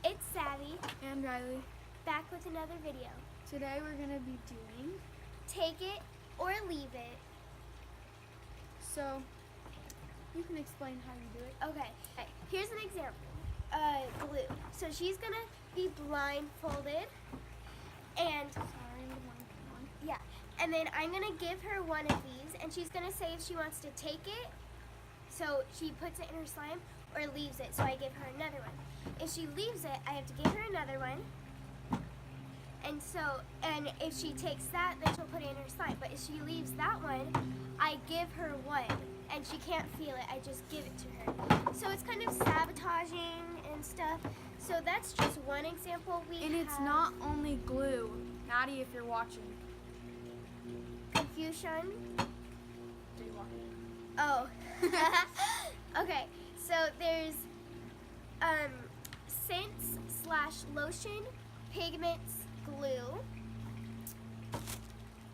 It's Savvy, and Riley. back with another video. Today we're going to be doing, Take it or leave it. so you can explain how you do it. Okay, here's an example. Glue. So she's gonna be blindfolded, and yeah, and then I'm gonna give her one of these, and she's gonna say if she wants to take it, so she puts it in her slime, or leaves it, so I give her another one. If she leaves it, I have to give her another one. And if she takes that, then she'll put it in her slime. But if she leaves that one, I give her one, and she can't feel it. I just give it to her. So it's kind of sabotaging and stuff. So that's just one example we And it's have. not only glue. Maddie, if you're watching. Confusion. Do you watch? Oh. Okay, so there's scents / lotion, pigments, glue.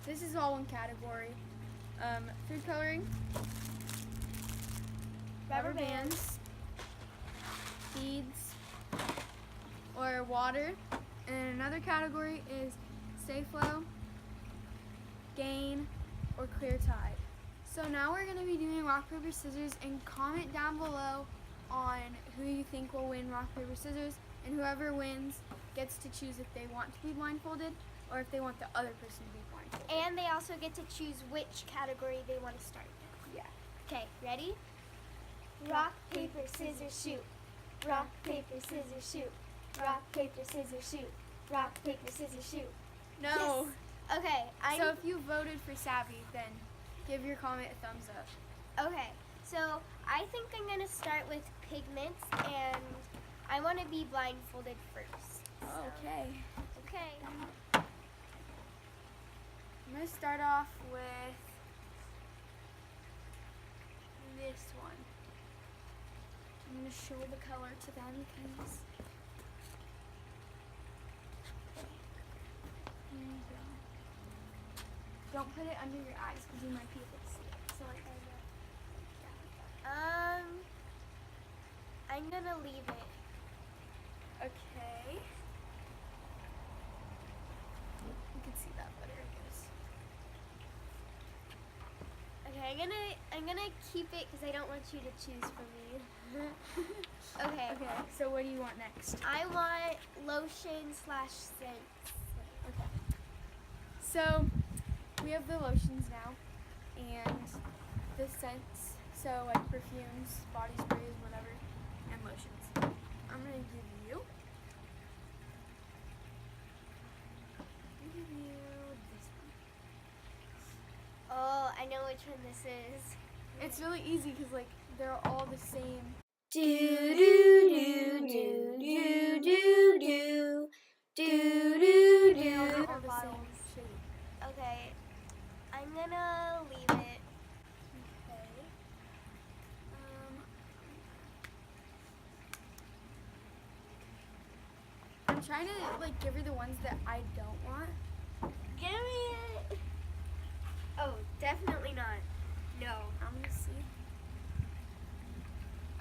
This is all one category. Food coloring, rubber bands, beads, or water. And another category is Stay Flow, Gain, or Clear Tide. So now we're going to be doing rock, paper, scissors, and comment down below on who you think will win rock, paper, scissors, and whoever wins gets to choose if they want to be blindfolded or if they want the other person to be blindfolded. And they also get to choose which category they want to start with. Yeah. Okay, ready? Rock, paper, scissors, shoot. Rock, paper, scissors, shoot. Rock, paper, scissors, shoot. Rock, paper, scissors, shoot. No. Yes. Okay, So if you voted for Savvy, then give your comment a thumbs up. Okay, so I think I'm going to start with pigments, and I want to be blindfolded first. Okay. Okay. I'm going to start off with this one. I'm going to show the color to them because here you go. Don't put it under your eyes because you might be able to see it. So like I'm going to leave it. okay. You can see that better, I guess. Okay, I'm gonna keep it because I don't want you to choose for me. Okay. Okay, so what do you want next? I want lotion / scents. Okay. So we have the lotions now and the scents. So like perfumes, body sprays, whatever, and lotions. I'm gonna give you this one. Oh, I know which one this is. It's really easy because like they're all the same. Do do do do do do do do do do. All the same shape. Okay, I'm gonna leave it. Okay. I'm trying to like give her the ones that I don't want. Give me it. Oh, definitely not. No. I'm gonna see.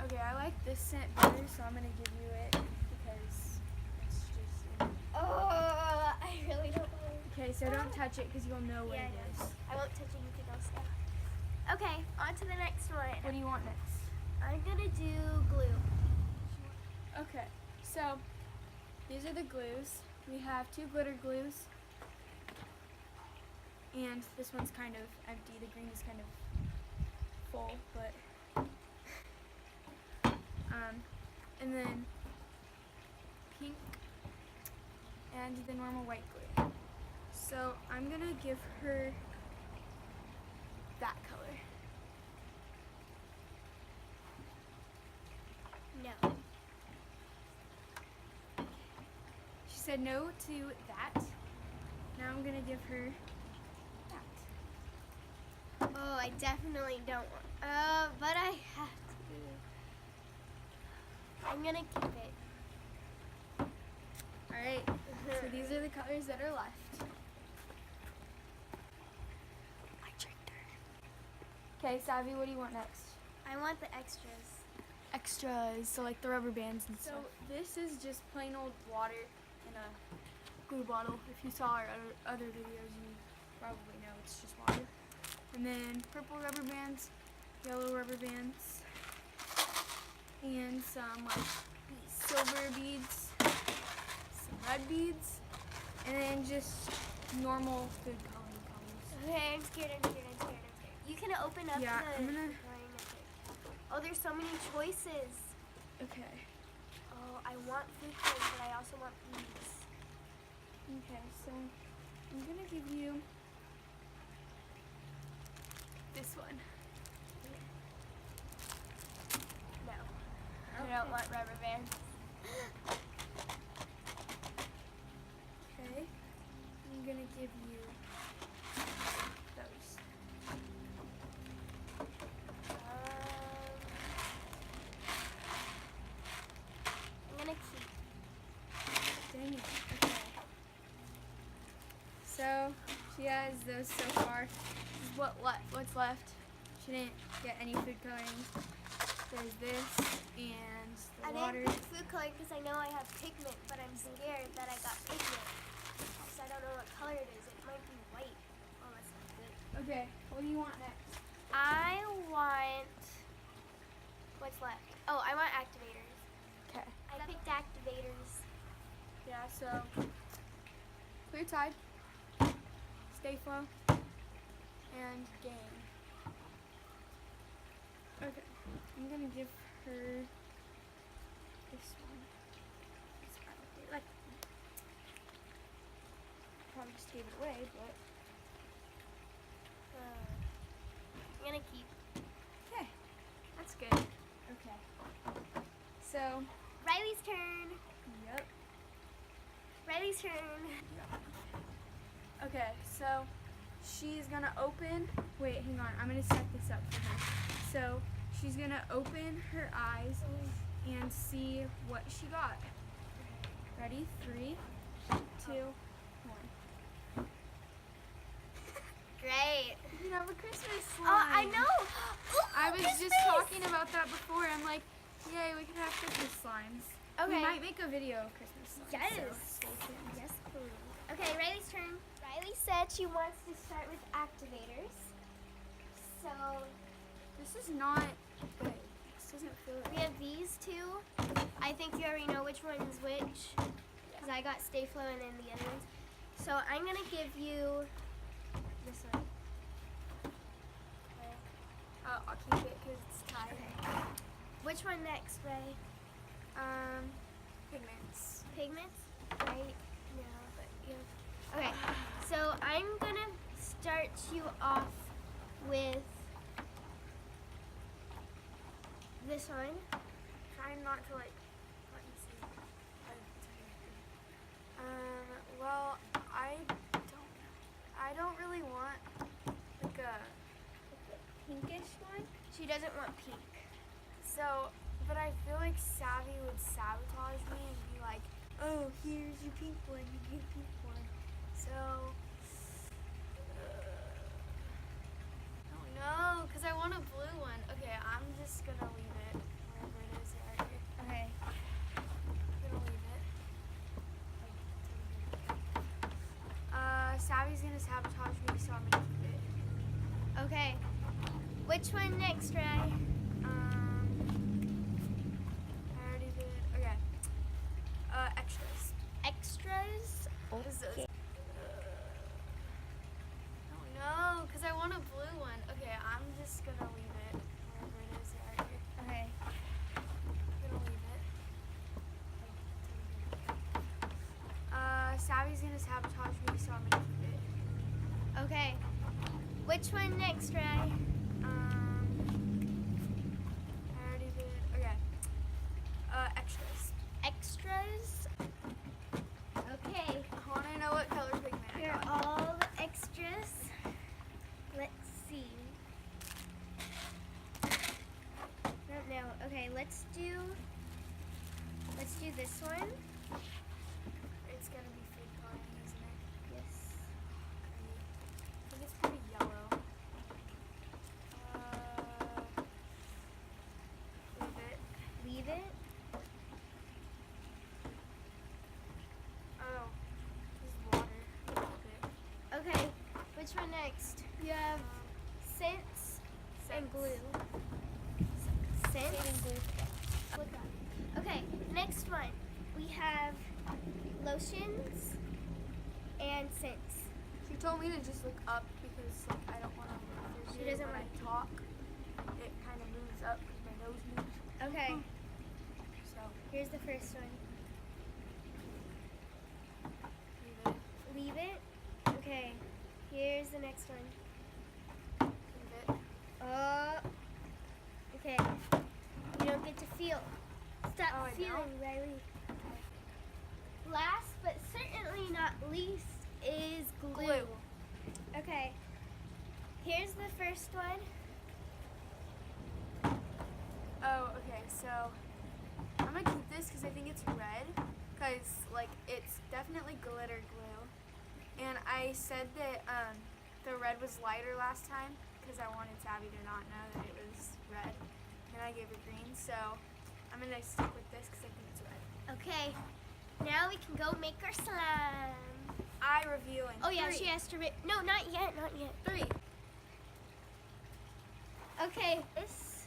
Okay, I like this scent better, so I'm gonna give you it because it's just. Oh, I really don't want. Okay, so don't touch it because you'll know what Yeah, it is. I won't touch anything else now. Okay, on to the next one. What do you want next? I'm gonna do glue. Okay, so these are the glues. We have 2 glitter glues, and this one's kind of empty. The green is kind of full, but and then pink and the normal white glue. So I'm gonna give her that color. No. She said no to that. Now I'm gonna give her that. Oh, I definitely don't want. But I have to. I'm gonna keep it. Alright, so these are the colors that are left. I tricked her. Okay, Savvy, what do you want next? I want the extras. extras, so like the rubber bands and stuff. So this is just plain old water in a glue bottle. If you saw our other videos, you probably know it's just water. And then purple rubber bands, yellow rubber bands, and some like silver beads, some red beads, and then just normal food coloring colors. Okay, I'm scared. You can open up Yeah, the I'm gonna- drawing. Oh, there's so many choices. Okay. Oh, I want food coloring, but I also want beads. Okay, so I'm gonna give you this one. No. I Okay. don't want rubber bands. Okay. I'm gonna give you those. I'm gonna keep. Dang it. Okay. So she has those so far. This is what's left. She didn't get any food coloring. There's this and the I water. didn't pick food coloring because I know I have pigment, but I'm scared that I got pigment. Because I don't know what color it is. It might be white. Oh, that's not good. Okay. What do you want next? I want. What's left? Oh, I want activators. Okay. I picked activators. Yeah. So clear tide, stay flow, and gain. Okay. I'm gonna give her this one. It's kind of like probably just gave it away, but I'm gonna keep. okay, that's good. Okay. So, Riley's turn. yep. Riley's turn. Okay, so she's gonna open. Wait, hang on. I'm gonna set this up for her. So she's gonna open her eyes and see what she got. Ready? 3, 2, 1. Great. You have a Christmas slime. Oh, I know. Ooh, I was just Christmas. talking about that before. I'm like, yay, we can have Christmas slimes. Okay. We might make a video of Christmas slimes. Yes. So stay tuned. Yes, please. Okay, Riley's turn. Riley said she wants to start with activators. So This is not good. This doesn't feel we right. have these two. I think you already know which one is which. Because I got Stay Flow and then the other ones. So I'm going to give you this one. Okay. I'll keep it because it's tied. Okay. Which one next, Ray? Pigments. Pigments? Right now, but yeah. Okay, so I'm gonna start you off with this one. Try not to like let me see. Well, I don't really want like a pinkish one. She doesn't want pink. So, but I feel like Savvy would sabotage me and be like, oh, here's your pink one, you get a pink one. So, oh no, because I want a blue one. Okay, I'm just gonna leave it wherever it is right here. Okay. I'm gonna leave it. Savvy's gonna sabotage me, so I'm gonna keep it. Okay. Which one next, Ray? I already did. Okay. Extras. Extras? Okay. Oh no, because I want a blue one. Okay, I'm just gonna leave it wherever it is right here. Okay. I'm gonna leave it. Savvy's gonna sabotage me, so I'm gonna keep it. Okay. Which one next, Ray? I already did. Okay. Extras. Extras? Okay. I want to know what color pigment I Here got. are all the extras. Let's see. Don't know. Okay, let's do this one. It's gonna be food coloring, isn't it? Yes. I think it's pretty yellow. Leave it. which one next? You have scents and glue. Scents and glue. Okay, next one. We have lotions and scents. She told me to just look up because like, I don't want to look She through doesn't when want I talk. It kind of moves up because my nose moves. Okay, So here's the first one. leave it. Leave it. Okay, here's the next one. Leave it. Okay. You don't get to feel. Stop Oh, I feeling, Riley. Last but certainly not least is glue. Okay. Here's the first one. Oh, okay. So I'm gonna keep this because I think it's red. Because like it's definitely glitter glue. And I said that the red was lighter last time because I wanted Savvy to not know that it was red. And I gave her green. So I'm gonna stick with this because I think it's red. Okay. Now we can go make our slime. Eye revealing. Oh yeah, 3, she has to. No, not yet. Not yet. 3. Okay. This.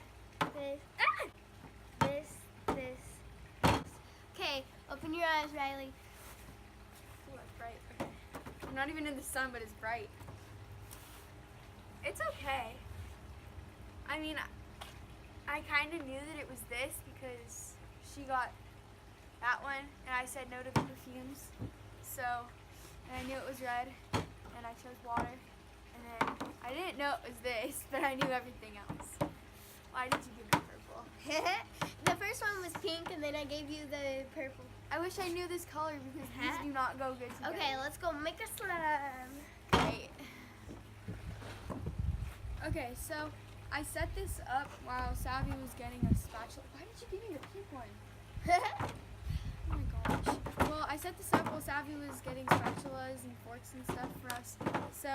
Okay. Open your eyes, Riley. Ooh, that's bright. Okay. I'm not even in the sun, but it's bright. It's okay. I mean, I kind of knew that it was this because she got that one, and I said no to the perfumes. So, and I knew it was red, and I chose water. And then I didn't know it was this, but I knew everything else. Why did you give me purple? The first one was pink, and then I gave you the purple. I wish I knew this color because these do not go good together. Okay, let's go make a slime. Great. Okay, so I set this up while Savvy was getting a spatula. Why did you give me the pink one? Oh my gosh. Well, I set this up while Savvy was getting spatulas and forks and stuff for us. So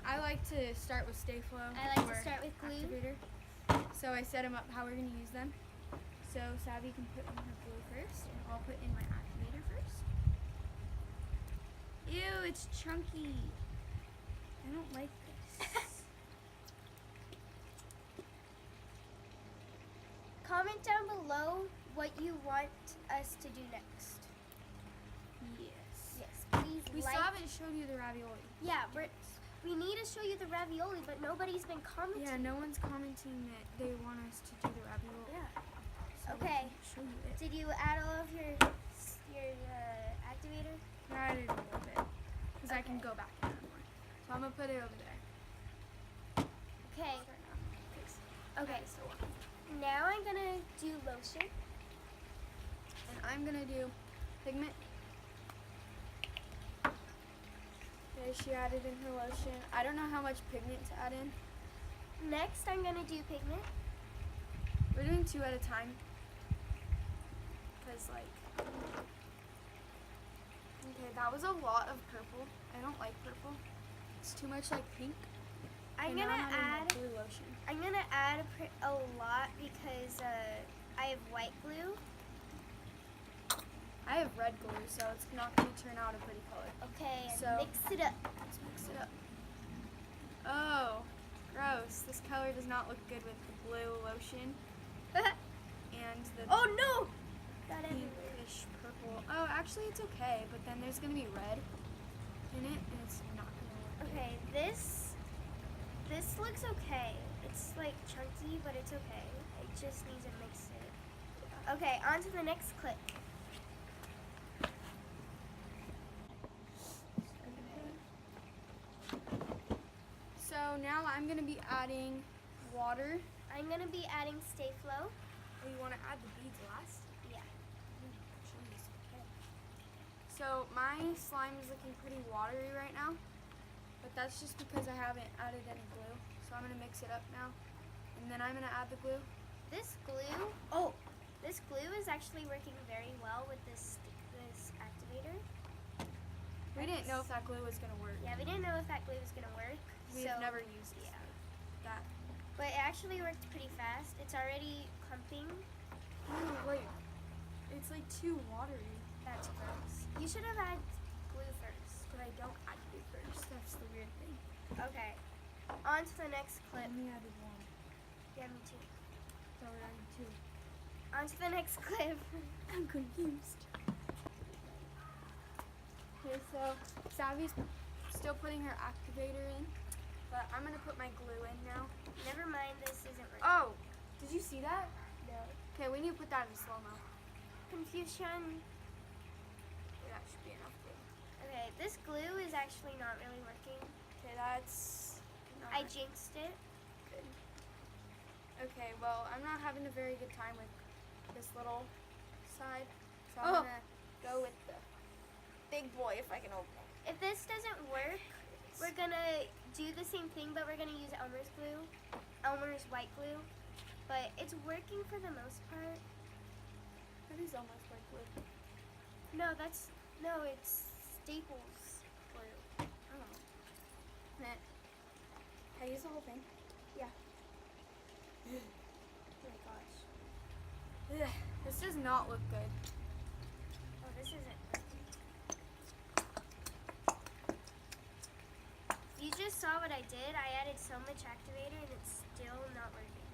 I like to start with Stay Flow. I like to or start with glue. Activator. So I set them up how we're going to use them. So Savvy can put in her glue first, and I'll put in my activator first. Ew, it's chunky. I don't like this. Comment down below what you want us to do next. Yes. Yes, please We like. still haven't showed you the ravioli. Yeah, we need to show you the ravioli, but nobody's been commenting. Yeah, no one's commenting that they want us to do the ravioli. Yeah. So we Okay. can show you it. Did you add all of your activator? I added a little bit because I can go back and add more. So I'm gonna put it over there. Okay. Start now. Thanks. Okay. So Now I'm gonna do lotion. and I'm gonna do pigment. Okay, she added in her lotion. I don't know how much pigment to add in. Next, I'm gonna do pigment. We're doing 2 at a time. Cause like, okay, that was a lot of purple. I don't like purple. It's too much like pink. I'm Okay, now gonna adding my add. blue lotion. I'm gonna add a lot because I have white glue. I have red glue, so it's not going to turn out a pretty color. Okay, and So- mix it up. Let's mix it up. Oh, gross. This color does not look good with the blue lotion and the Oh no! Got everywhere. pinkish purple. Oh, actually it's okay, but then there's going to be red in it, and it's not going to look good. Okay, this looks okay. It's like chunky, but it's okay. It just needs to mix it. Okay, on to the next clip. So now I'm going to be adding water. I'm gonna be adding Stay Flow. Oh, you want to add the beads last? Yeah. Jeez, okay. So my slime is looking pretty watery right now, but that's just because I haven't added any glue. So I'm gonna mix it up now, and then I'm gonna add the glue. This glue is actually working very well with this activator. We didn't know if that glue was gonna work. Yeah, we didn't know if that glue was gonna work. We've so, never used yeah. that. But it actually worked pretty fast. It's already clumping. Ooh, wait, it's like too watery. That's gross. You should have added glue first. But I don't add glue first. That's the weird thing. Okay. On to the next clip. Only added one. Yeah, me too. So we're adding two. On to the next clip. I'm confused. Okay, so Savvy's still putting her activator in, but I'm gonna put my glue in now. Never mind, this isn't working. Oh, did you see that? No. Okay, we need to put that in slow-mo. Confusion. Yeah, that should be enough glue. Okay, this glue is actually not really working. Okay, that's... I jinxed it. Good. Okay, well, I'm not having a very good time with this little side, so I'm gonna go with the big boy if I can open it. If this doesn't work, we're gonna do the same thing, but we're gonna use Elmer's glue, Elmer's white glue. But it's working for the most part. That is almost like glue. No, it's Staples glue. Oh. Can I use the whole thing? Yeah. Oh my gosh. Ugh, this does not look good. Oh, this isn't working. You just saw what I did. I added so much activator and it's still not working.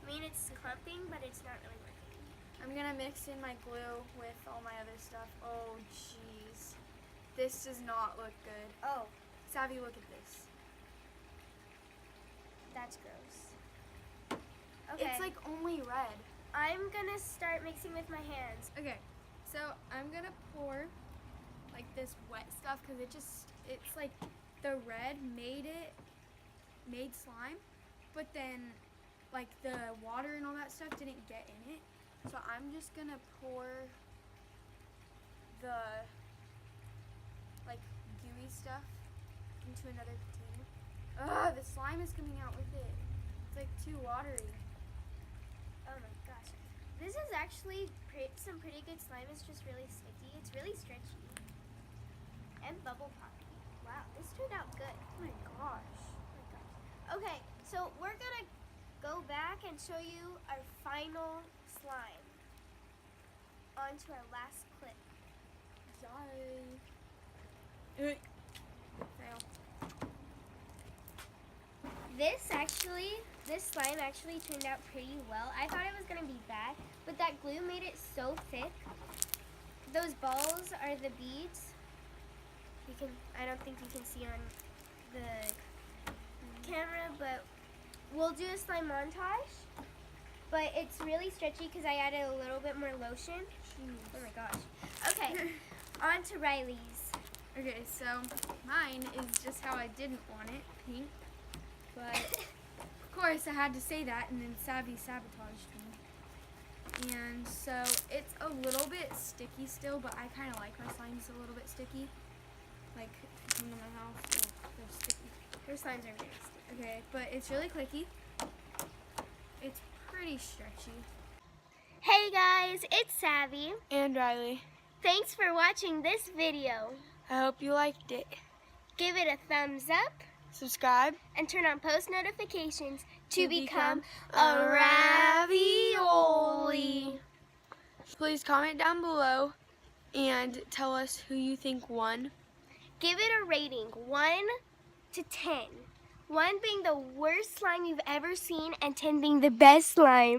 I mean, it's clumping, but it's not really working. I'm gonna mix in my glue with all my other stuff. Oh, jeez. This does not look good. Oh, Savvy, look at this. that's gross. Okay. It's like only red. I'm gonna start mixing with my hands. Okay, so I'm gonna pour like this wet stuff because it's like the red made slime, but then like the water and all that stuff didn't get in it. So I'm just gonna pour the like gooey stuff into another container. Ugh, the slime is coming out with it. It's like too watery. Oh my gosh. This is actually some pretty good slime. It's just really sticky. It's really stretchy. And bubble poppy. Wow, this turned out good. Oh my gosh. Okay, so we're gonna go back and show you our final slime. On to our last clip. Sorry. Fail. This slime actually turned out pretty well. I thought it was gonna be bad, but that glue made it so thick. Those balls are the beads. I don't think you can see on the camera, but we'll do a slime montage. But it's really stretchy because I added a little bit more lotion. Jeez. Oh my gosh. Okay, on to Riley's. Okay, so mine is just how I didn't want it, pink. But of course I had to say that, and then Savvy sabotaged me. And so it's a little bit sticky still, but I kind of like my slimes a little bit sticky. Like, if you come to my house, they're sticky. Her slimes are very sticky. Okay, but it's really clicky. It's pretty stretchy. Hey guys, it's Savvy. And Riley, Thanks for watching this video. I hope you liked it. Give it a thumbs up Subscribe and turn on post notifications to become a a ravioli. Please comment down below and tell us who you think won. Give it a rating, 1 to 10. 1 being the worst slime you've ever seen and 10 being the best slime.